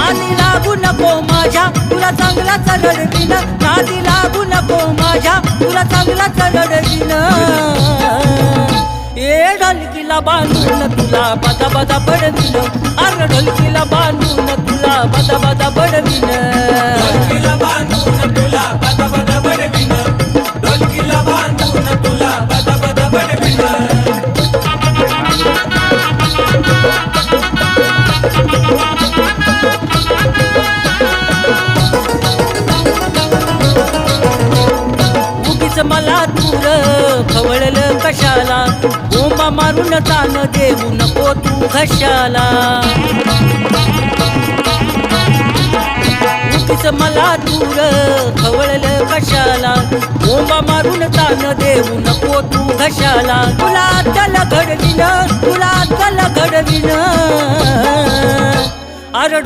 नादी लागू नको माझ्या तुला चांगलाच रडवीन नादी लागू नको माझ्या तुला चांगलाच रडवीन ए ढोलकीला बांधून तुला बदा बदा बडवीन अरे ढोलकीला बांधून तुला बदा बदा बडवीन ढोलकीला बांधून तुला बदा बदा बडवीन ढोलकीला बांधून तुला बदा बदा बडवीन मला दूर खवळलं कशाला बोंबा मारून तान देऊ नको तू घशाला उगीच मला दूर खवळलं कशाला बोंबा मारून तान देऊ नको तू घशाला तुला अद्दल घडवीन तुला अद्दल घडवीन अरे